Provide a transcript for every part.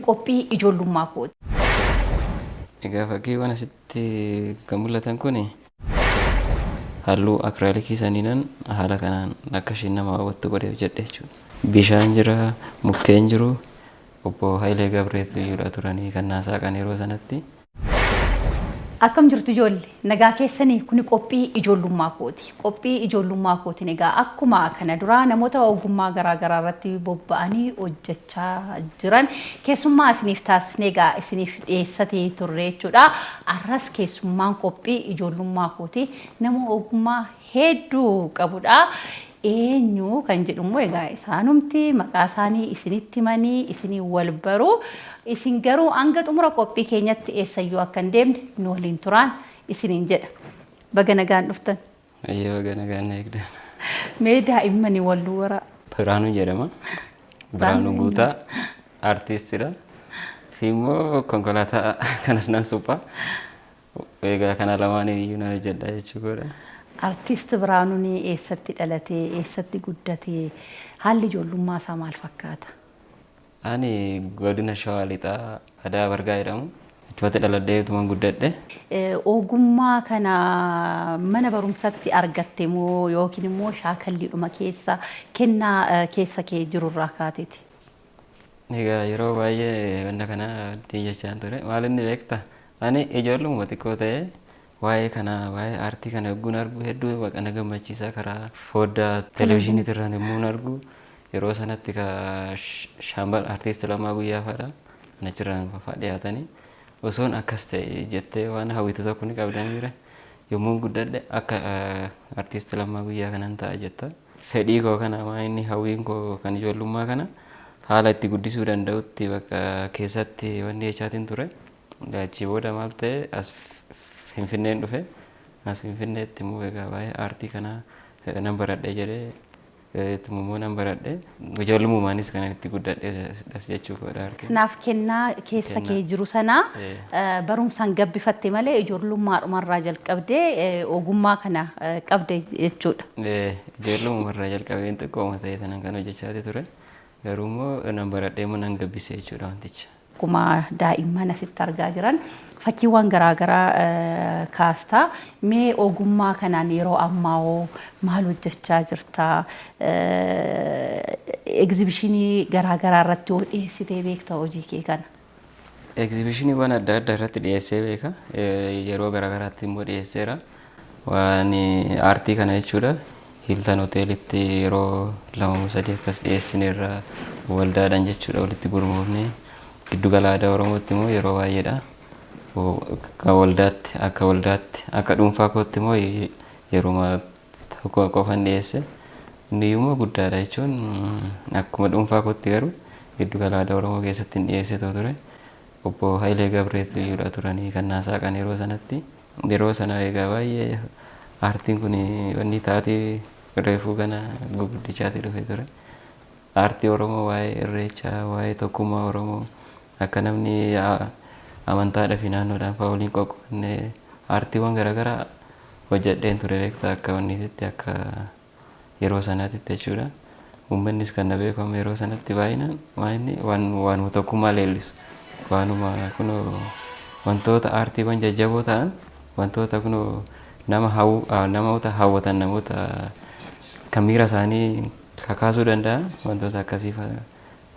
qophii ijoollummaa kooti. Egaa fakkiiwwan asitti kan mul'atan kun halluu akiraalikii saniinan haala kanaan akka isheen nama hawwattu godhee hojjedhe jechuudha. Bishaan jira, mukkeen jiru, obbo Hayilee Gabreetiyyuudha turanii kan naasaqan yeroo sanatti. Akkam jirtu ijoollee nagaa keessanii kuni qophii ijoollummaa kooti. Qophii ijoollummaa kootiin egaa akkuma kana duraa namoota ogummaa garaagaraa irratti bobba'anii hojjechaa jiran keessummaa isiniif taasisnee egaa isiniif dhiyeessatee turre jechuudha. Arras keessummaan qophii ijoollummaa kooti nama ogummaa hedduu qabudha. Eenyu kan jedhumoo egaa isaanumti maqaa isaanii isinitti himanii isinii wal baruu. Isin garuu hanga xumura qophii keenyatti eessayyuu akka hin deemne nu waliin turaan isiniin jedha. Baga nagaan dhuftan. Ayyee baga nagaan eegdan. Mee daa'immanii wal wara. Biraanuu jedhama. Biraanuu Guutaa artiistidha. Fi immoo konkolaataa kanas nan suphaa. Egaa kana lamaaniin iyyuu na hojjedha jechuudha. Artiist Biraanuun eessatti dhalatee eessatti guddatee haalli ijoollummaa isaa maal fakkaata? Ani godina Shawaa Lixaa Adaa Bargaa jedhamu. Achumatti dhaladhee utuman guddadhe. Ogummaa kana mana barumsatti argatte moo yookiin immoo shaakalliidhuma keessa kennaa keessa kee jirurraa kaateeti? Egaa yeroo baay'ee wanta kana jechaan ture. Maal inni beektaa? Ani ijoollummaa xiqqoo ta'ee waa'ee kana waa'ee aartii kana yogguun argu hedduu baqana gammachiisaa karaa foddaa televezyiinii irraan yommuun argu. Yeroo sanatti ka shaambal artiist Lammaa Guyyaa fa'aadha. Achirraan fa'aa dhiyaatanii osoon akkas ta'e jettee waan hawwitu tokko ni qabdan jira. Yommuu guddadhe akka artiist Lammaa Guyyaa kanan ta'a jetta. Fedhii koo kana maa inni hawwiin koo kan ijoollummaa kana haala itti guddisuu danda'utti bakka keessatti wanni jechaatiin ture. Achii booda maal ta'e as Finfinneen dhufe. As Finfinneetti immoo egaa waa'ee aartii kana nan baradhe jedhee Tumummoo nan baradhe ijoollumummaanis kan itti guddadhe as jechuudha. Kanaaf kennaa keessa kee jiru sana barumsaan gabbifatte malee ijoollummaadhumarraa jalqabdee ogummaa kana qabde jechuudha. Ijoollummaarraa jalqabeen xiqqooma ta'e sanan kan hojjechaa ture. Garuu immoo nan baradhee immoo nan gabbise jechuudha wanticha. Akkuma daa'imman asitti argaa jiran fakkiiwwan garaagaraa kaastaa mee ogummaa kanaan yeroo ammaa maal hojjechaa jirta? Egzibishinii garaagaraa irratti yoo dhiyeessitee beekta hojii kee kana? Egzibishiniiwwan adda addaa irratti dhiyeessee beeka. Yeroo garaagaraatti immoo dhiyeesseera. Waan aartii kana jechuudha. Hiltan hoteelitti yeroo 2-3 akkas dhiyeessineerra waldaadhaan jechuudha walitti gurmuufnee. Giddu gala aadaa Oromootti immoo yeroo baay'eedha. Akka waldaatti akka dhuunfaa kootti immoo yeroo tokko qofan dhiyeesse. Inni immoo guddaadha jechuun akkuma dhuunfaa kootti garuu giddu gala aadaa Oromoo keessatti hin dhiyeesse ture. Obbo Hayilee Gabreetiyyuudha turanii kan naasaqan yeroo sanatti. Yeroo sana egaa baay'ee aartiin kun wanni taatee reefuu kana guguddichaatti dhufe ture. Aartii Oromoo waa'ee irreechaa, waa'ee tokkummaa Oromoo akka namni amantaadhaa fi naannoodhaan fa'aa waliin qoqqoodnee aartiiwwan garaagaraa hojjedheen ture beektaa akka wanniitti akka yeroo sanaatti jechuudha. Uummannis kan na beekamu yeroo sanatti baay'inaan waanuma tokkummaa leellisu. Waanuma kunoo wantoota aartiiwwan jajjaboo ta'an wantoota kunoo namoota hawwatan namoota kan miira isaanii kakaasuu danda'an wantoota akkasii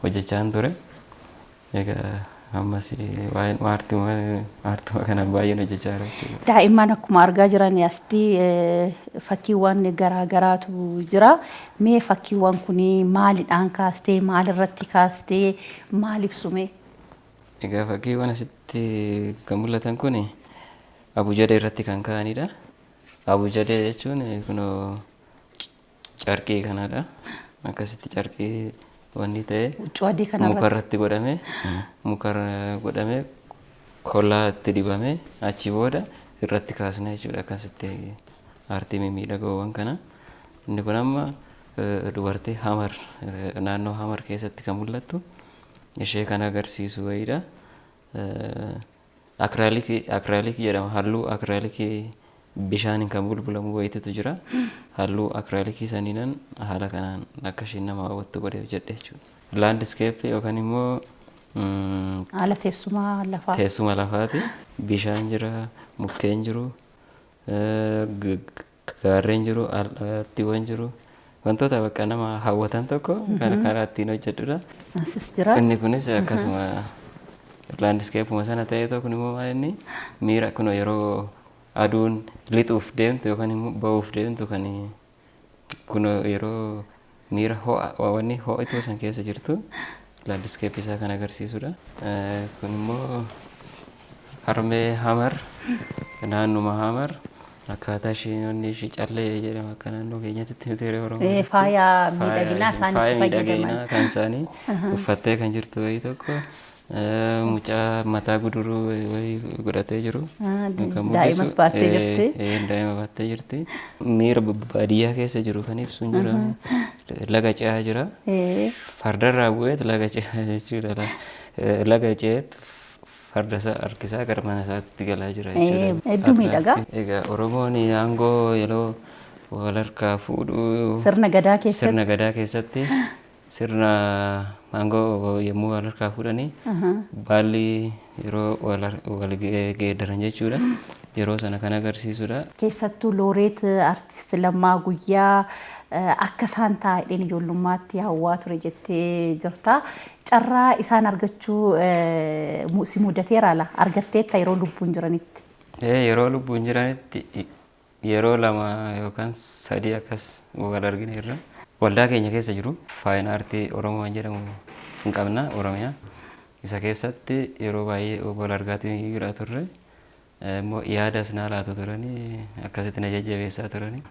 hojjechaa ture. Egaa ammas waa'een aartuma kana baay'een hojjechaa jira. Daa'imman akkuma argaa jiran asitti fakkiiwwan garaagaraatu jira. Mee fakkiiwwan kun maalidhaan kaastee maalirratti kaastee maal ibsume? Egaa fakkiiwwan asitti kan mul'atan kun abujadee irratti kan ka'anidha. Abujadee jechuun kunoo carqii kanadha. Akkasitti carqii wanni ta'e mukarratti godhame kollaa itti dibame achi booda irratti kaasna jechuudha. Akkasitti aartii mimmiidhagoowwan kana. Inni kun amma dubartii Hamar naannoo Hamar keessatti kan mul'attu ishee kan agarsiisu wayiidha. Akiraalikii jedhama. Halluu akiraalikii bishaaniin kan bulbulamu wayitutu jira. Halluu akiraalikii saniinan haala kanaan akka isheen nama hawwattu godhee hojjedhe jechuudha. Laandiskeeppii yookaan immoo Haala teessuma lafaa. teessuma lafaati. Bishaan jira, mukkeen jiru, gaarreen jiru, allaattiiwwan jiru. Wantoota bakka nama hawwatan tokko kan karaa ittiin hojjedhudha. Asis jira. Inni kunis akkasuma laandiskeepuma sana ta'ee tokko immoo maal inni miira kun yeroo aduun lixuuf deemtu yookaan immoo ba'uuf deemtu kan kun yeroo miira wanni ho'ituu san keessa jirtu laandiskeepii isaa kan agarsiisudha. Kun immoo harmee hamar naannuma hamar akkaataa isheen ishee callee jedhama akka naannoo keenyatti teeree oromoo. Faaya miidhaginaa isaaniitti fayyadaman kan isaanii uffattee kan jirtu wayii tokko mucaa mataa guduruu wayii godhatee jiru. Daa'imas baattee jirti. Daa'ima baattee jirti. Miira baadiyyaa keessa jiru kan ibsu hin jira. Laga ce'aa jira. Fardarraa bu'eet laga ce'aa jechuudha. Laga ce'eet farda isaa harkisaa gara mana isaatti galaa jira jechuudha. Hedduu miidhagaa. Egaa Oromoon aangoo yeroo wal harkaa fuudhu sirna gadaa keessatti sirna aangoo yommuu wal harkaa fuudhanii baalli yeroo wal geeddaran jechuudha. Yeroo sana kan agarsiisudha. Keessattuu looreet artist Lammaa Guyyaa akka isaan taa'een ijoollummaatti hawwaa ture jettee jirta. Carraa isaan argachuu si mudateera la argatteetta yeroo lubbuun jiranitti. Yeroo lubbuun jiranitti yeroo 2 yookaan 3 akkas wal argineerra. Waldaa keenya keessa jiru faayina aartii Oromoo waan jedhamu hin qabna Oromiyaa. Isa keessatti yeroo baay'ee wal argaatii jira turre. Yaadas naa laatu turanii akkasitti na jajjabeessaa turanii.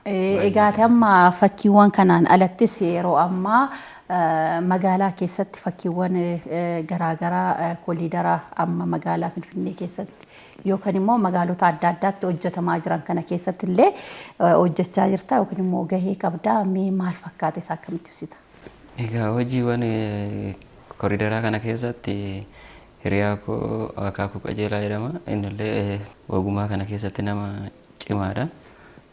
Egaa amma fakkiiwwan kanaan alattis yeroo ammaa magaalaa keessatti fakkiiwwan garaagaraa koliidara amma magaalaa Finfinnee keessatti yookaan immoo magaalota adda addaatti hojjetamaa jiran kana keessatti illee hojjechaa jirta yookaan immoo gahee qabdaa maal fakkaate isaa akkamitti ibsita? Egaa hojiiwwan koriidaraa kana keessatti hiriyaa koo Akaakuu Qajeelaa jedhama. Innillee ogummaa kana keessatti nama cimaadha.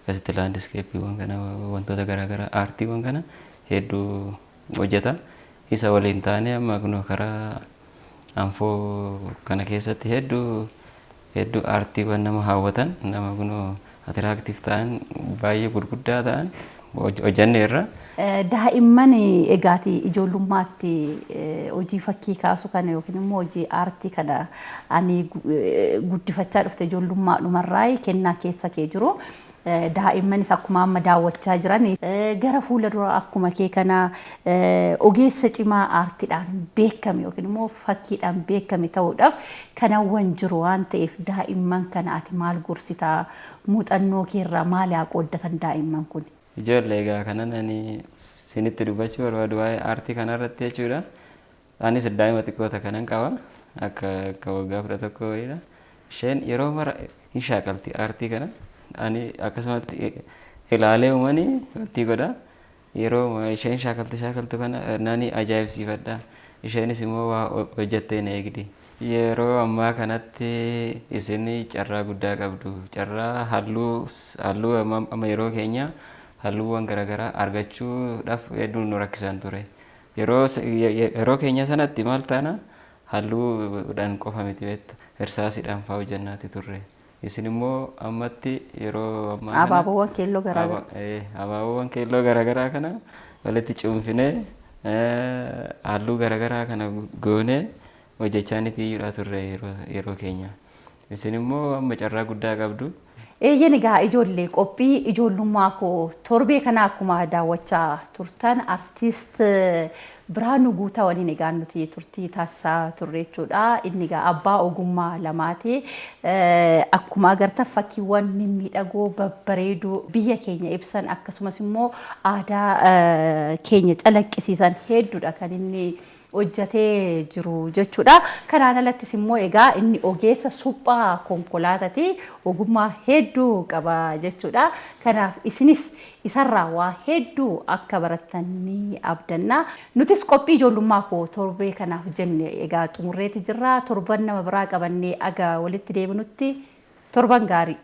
Akkasitti laandiskeeppiiwwan kana wantoota garaagaraa aartiiwwan kana hedduu hojjeta. Isa waliin taanee amma kun karaa anfoo kana keessatti hedduu aartiiwwan nama hawwatan nama kun atiraaktiif ta'an baay'ee gurguddaa ta'an hojjanneerra. Daa'imman egaati ijoollummaatti hojii fakkii kaasu kana yookiin immoo hojii aartii kana ani guddifachaa dhufte ijoollummaa dhumarraa kennaa keessa kee jiru. Daa'immanis akkuma amma daawwachaa jiran gara fuula dura akkuma kee kana ogeessa cimaa aartiidhaan beekame yookiin immoo fakkiidhaan beekame ta'uudhaaf kanawwan jiru waan ta'eef daa'imman kana ati maal gorsitaa muuxannoo keerraa maal haa qooddatan daa'imman kun? Ijoollee egaa kanan ani sinitti dubbachuu barbaadu waa'ee aartii kanarratti jechuudha. Anis daa'ima xiqqoota kanan qaba akka waggaa 11 wayiidha. Isheen yeroo mara hin shaaqalti aartii kana. Ani akkasumatti ilaalee uumanii wanti godha. Yeroo isheen shaakaltu kana nani ajaa'ibsiifadha. Isheenis immoo waa hojjettee na eegdi. Yeroo ammaa kanatti isin carraa guddaa qabdu. Carraa halluu amma yeroo keenya halluuwwan garaagaraa argachuudhaaf hedduu nu rakkisan ture. Yeroo keenya sanatti maal taana halluudhaan qofa miti beekta hirsaasiidhaan fa'aa hojjannaati turre. Isin immoo ammatti yeroo ammaa kana abaaboowwan keelloo garaagaraa kana walitti cuunfinee halluu garaagaraa kana goonee hojjechaa nitii turre yeroo keenya. Isin immoo amma carraa guddaa qabdu. Eeyyeen egaa ijoollee qophii ijoollummaa koo torbee kana akkuma daawwachaa turtan artiist Biraanuu Guutaa waliin egaa nuti turtii taasisaa turre jechuudha. Inni egaa abbaa ogummaa lamaati. Akkuma agartan fakkiiwwan mimmiidhagoo babbareedoo biyya keenya ibsan akkasumas immoo aadaa keenya calaqqisiisan hedduudha kan inni hojjetee jiru jechuudha. Kanaan alattis immoo egaa inni ogeessa suphaa konkolaataati. Ogummaa hedduu qaba jechuudha. Kanaaf isinis isarraa waa hedduu akka barattanii abdanna. Nutis qophii ijoollummaa koo torbee kanaaf jenne egaa xumurreeti jirra. Torban nama biraa qabannee aga walitti deebinutti torban gaarii.